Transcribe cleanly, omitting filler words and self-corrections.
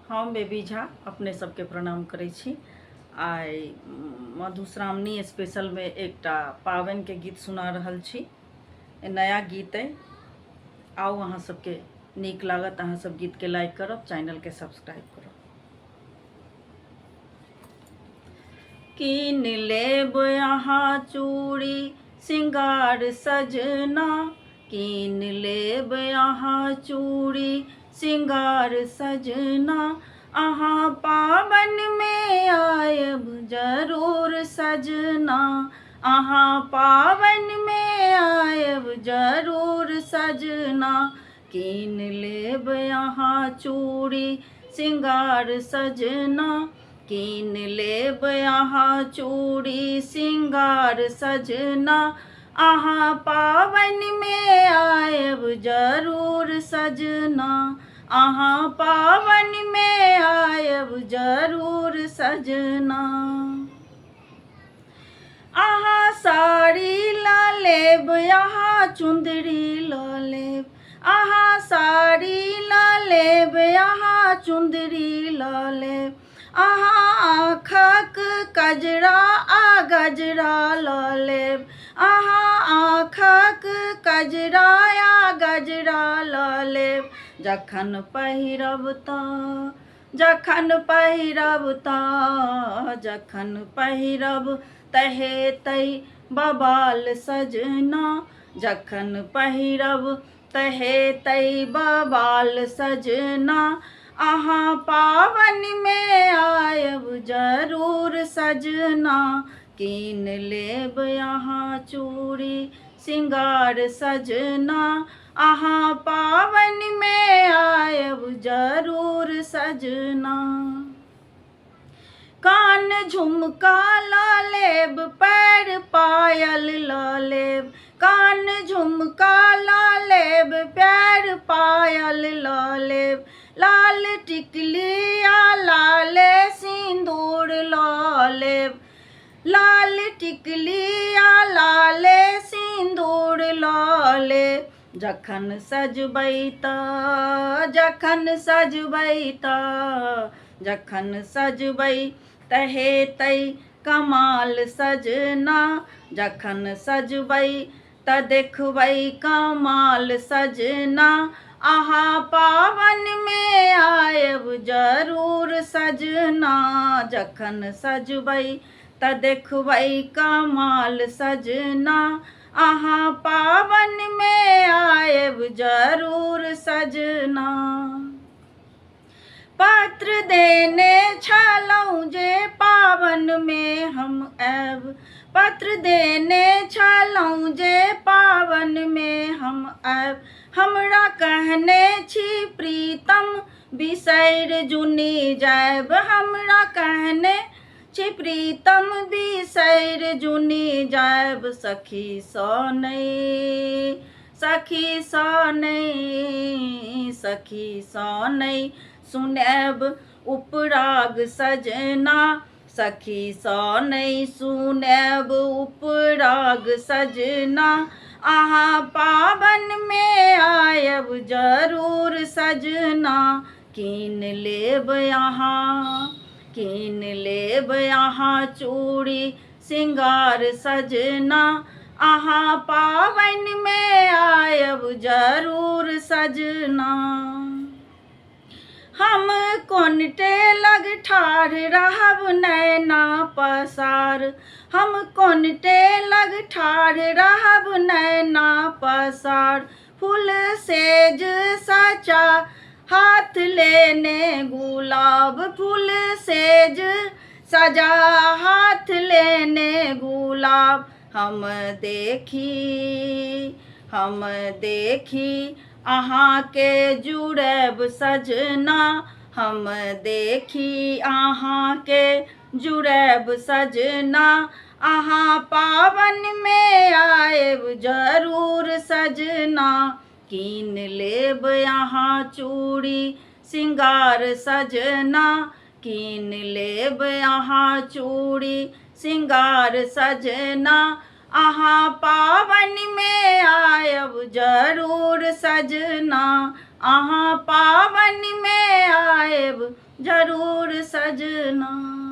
हम बेबी झा अपने सबके प्रणाम करै छी। आइ मधुश्रावणी स्पेशल में एकटा पावनि के गीत सुना रहल छी। नया गीत है, आओ अहाँ सबके नीक लागत। अहाँ सब गीत के लाइक करब, चैनल के सब्सक्राइब करब। कीन लेब अहाँ चूड़ी सिंगार सजना, कीन लेब अहाँ चूड़ी सिंगार सजना, अहाँ पावन में आयब जरूर सजना, अहाँ पावन में आयब जरूर सजना, कीन लेब अहाँ चूड़ी सिंगार सजना, कीन लेब अहाँ चूड़ी सिंगार सजना, अहाँ पावन में आयब जरूर सजना, अहाँ पावन में आयब जरूर सजना। अहाँ साड़ी ला लेब, अहाँ चुंदरी ला लेब, अहाँ साड़ी ला लेब, अहाँ चुंदरी ला लेब, अहाँ आँखक कजरा आ गजरा ला लेब, अहाँ आँखक कजरा आ गजरा ला लेब, जखन पहिरब तऽ जखन पहिरब तऽ जखन पहिरब तहे तै बबाल सजना, जखन पहिरब तहे तै बबाल सजना, अहाँ पावन में आयब जरूर सजना, कीन लेब अहाँ चूड़ी सिंगार सजना, अहाँ पावन में आयब जरूर सजना। कान झुमका ला लेब, पैर पायल ला लेब, कान झुमका ला लेब, पैर पायल ला लेब, लाल टिकलिया लाल सिंदूर ला लेब, लाल टिकलिया लाल सिंदूर ला लेब, जखन सजबै तऽ जखन सजबै तऽ जखन सजबै तहे तै कमाल सजना, जखन सजबै तऽ देखबै कमाल सजना, अहाँ पावन में आयब जरूर सजना, जखन सजबै तऽ देखबै कमाल सजना, अहाँ पावन में आयब जरूर सजना। पत्र देने छलहुँ जे पावन में हम आयब, पत्र देने छलहुँ जे पावन में हम आयब, हमरा कहने छी प्रीतम बिसरि जुनि जायब, हमरा कहने छी प्रीतम बिसरि जुनि जायब, सखी सँ नहि सखी सँ नहि सखी सँ नहि सुनैब उपराग सजना, सखी सँ नहि सुनैब उपराग सजना, अहाँ पावन में आयब जरूर सजना, कीन लेब अहाँ चूड़ी सिंगार सजना, अहाँ पावन में आयब जरूर सजना। हम कोनटे लग ठाढ़ रहब नैना पसार, हम कोनटे लग ठाढ़ रहब नैना पसार, फूल सेज सचा हाथ लेने गुलाब, फूल सेज सजा हाथ लेने गुलाब, हम देखी अहाँ के जुड़ब सजना, हम देखी अहाँ के जुड़ब सजना, अहाँ पावन में आयब जरूर सजना, कीन लेब अहाँ चूड़ी सिंगार सजना, कीन लेब अहाँ चूड़ी सिंगार सजना, अहाँ पावन में आयब जरूर सजना, अहाँ पावन में आयब देव जरूर सजना।